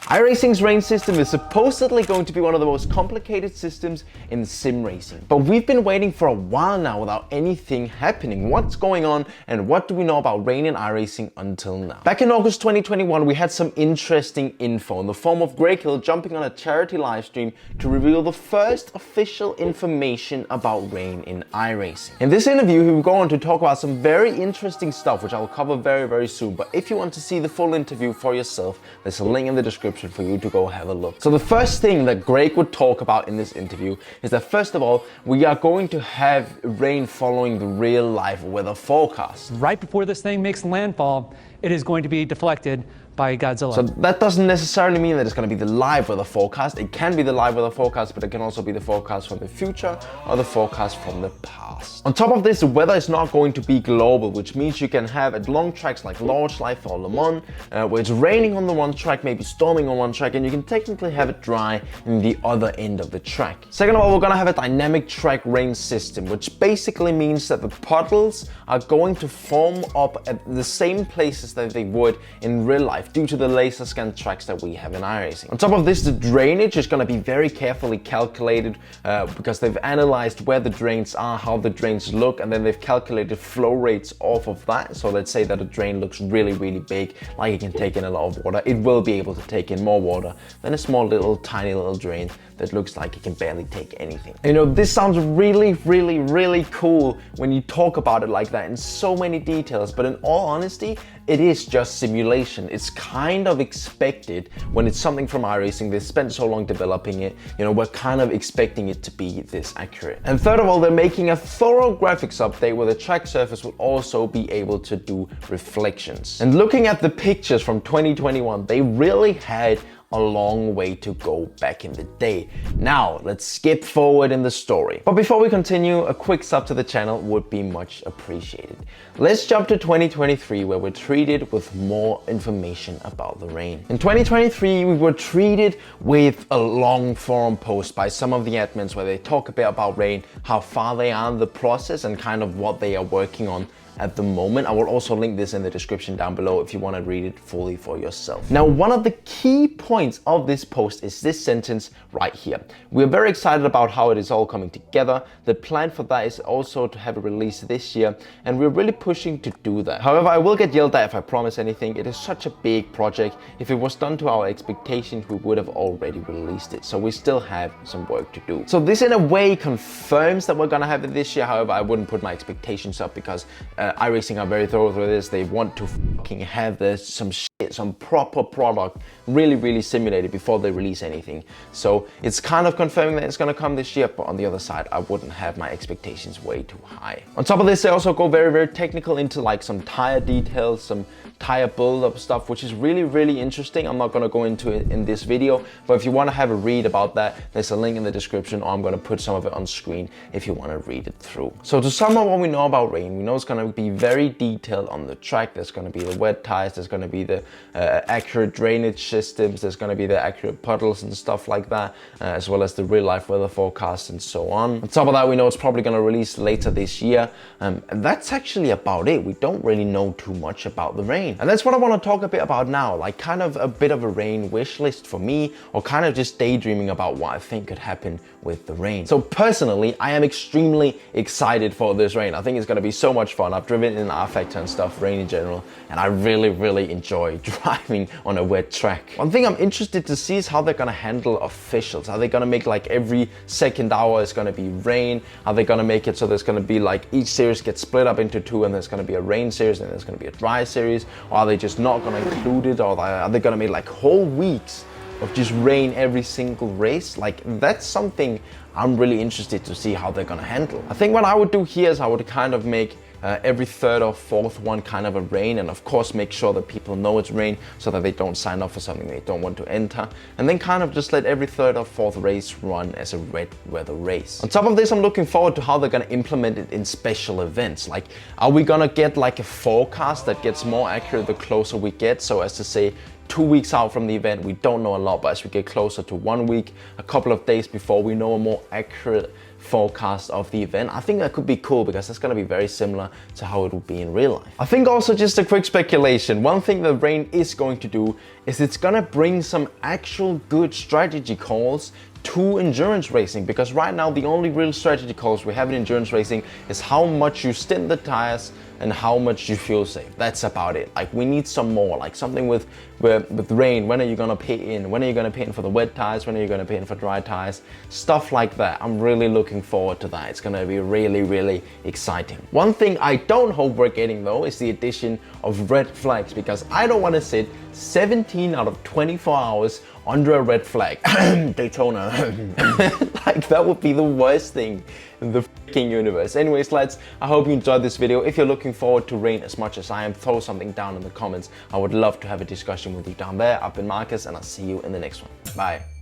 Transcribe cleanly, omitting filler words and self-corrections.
iRacing's rain system is supposedly going to be one of the most complicated systems in sim racing. But we've been waiting for a while now without anything happening. What's going on and what do we know about rain in iRacing until now? Back in August 2021, we had some interesting info in the form of Greg Hill jumping on a charity livestream to reveal the first official information about rain in iRacing. In this interview, he will go on to talk about some very interesting stuff, which I'll cover very soon. But if you want to see the full interview for yourself, there's a link in the description for you to go have a look. So the first thing that Greg would talk about in this interview is that first of all, we are going to have rain following the real life weather forecast. Right before this thing makes landfall, it is going to be deflected by Godzilla. So that doesn't necessarily mean that it's going to be the live weather forecast. It can be the live weather forecast, but it can also be the forecast from the future or the forecast from the past. On top of this, the weather is not going to be global, which means you can have at long tracks like Large Life or Le Mans, where it's raining on the one track, maybe storming on one track, and you can technically have it dry in the other end of the track. Second of all, we're going to have a dynamic track rain system, which basically means that the puddles are going to form up at the same places that they would in real life, due to the laser scan tracks that we have in iRacing. On top of this, the drainage is going to be very carefully calculated because they've analyzed where the drains are, how the drains look, and then they've calculated flow rates off of that. So let's say that a drain looks really big, like it can take in a lot of water. It will be able to take in more water than a small little tiny little drain that looks like it can barely take anything. You know, this sounds really cool when you talk about it like that in so many details, but in all honesty, it is just simulation. It's kind of expected when it's something from iRacing. They spent so long developing it, you know, we're kind of expecting it to be this accurate. And third of all, they're making a thorough graphics update where the track surface will also be able to do reflections. And looking at the pictures from 2021, they really had a long way to go back in the day. Now, let's skip forward in the story. But before we continue, a quick sub to the channel would be much appreciated. Let's jump to 2023, where we're treated with more information about the rain. In 2023, we were treated with a long forum post by some of the admins where they talk a bit about rain, how far they are in the process, and kind of what they are working on at the moment. I will also link this in the description down below if you want to read it fully for yourself. Now, one of the key points of this post is this sentence right here. We're very excited about how it is all coming together. The plan for that is also to have a release this year, and we're really pushing to do that. However, I will get yelled at if I promise anything. It is such a big project. If it was done to our expectations, we would have already released it. So we still have some work to do. So this in a way confirms that we're gonna have it this year. However, I wouldn't put my expectations up because iRacing are very thorough with this. They want to fucking have this, some proper product really simulated before they release anything. So it's kind of confirming that it's gonna come this year, but on the other side, I wouldn't have my expectations way too high. On top of this, they also go very technical into like some tire details, some tire build-up stuff, which is really interesting. I'm not gonna go into it in this video, but if you wanna have a read about that, there's a link in the description, or I'm gonna put some of it on screen if you wanna read it through. So to sum up what we know about rain, we know it's gonna be very detailed on the track. There's going to be the wet tires, there's going to be the accurate drainage systems, there's going to be the accurate puddles and stuff like that, as well as the real life weather forecast and so on. On top of that, we know it's probably going to release later this year, and that's actually about it. We don't really know too much about the rain, and that's what I want to talk a bit about now, like kind of a bit of a rain wish list for me, or kind of just daydreaming about what I think could happen with the rain. So personally, I am extremely excited for this rain. I think it's going to be so much fun. I've driven in R-Factor and stuff, rain in general, and I really enjoy driving on a wet track. One thing I'm interested to see is how they're gonna handle officials. Are they gonna make like every second hour is gonna be rain? Are they gonna make it so there's gonna be like each series gets split up into two, and there's gonna be a rain series and there's gonna be a dry series? Or are they just not gonna include it? Or are they gonna make like whole weeks of just rain every single race? Like, that's something I'm really interested to see how they're gonna handle. I think what I would do here is I would kind of make every third or fourth one kind of a rain, and of course make sure that people know it's rain so that they don't sign up for something they don't want to enter, and then kind of just let every third or fourth race run as a wet weather race. On top of this, I'm looking forward to how they're going to implement it in special events. Like, are we going to get like a forecast that gets more accurate the closer we get? So as to say, 2 weeks out from the event, we don't know a lot, but as we get closer to 1 week, a couple of days before, we know a more accurate forecast of the event. I think that could be cool because it's going to be very similar to how it would be in real life. I think also, just a quick speculation, one thing that rain is going to do is it's going to bring some actual good strategy calls to endurance racing, because right now the only real strategy calls we have in endurance racing is how much you stint the tires and how much you fuel save. That's about it. Like, we need some more, like something with rain. When are you gonna pit in? When are you gonna pit in for the wet tires? When are you gonna pit in for dry tires? Stuff like that. I'm really looking forward to that. It's gonna be really, really exciting. One thing I don't hope we're getting though is the addition of red flags, because I don't want to sit 17 out of 24 hours under a red flag. Daytona. Like, that would be the worst thing in the freaking universe. Anyways, lads, I hope you enjoyed this video. If you're looking forward to rain as much as I am, throw something down in the comments. I would love to have a discussion with you down there. I've been Marcus, and I'll see you in the next one. Bye.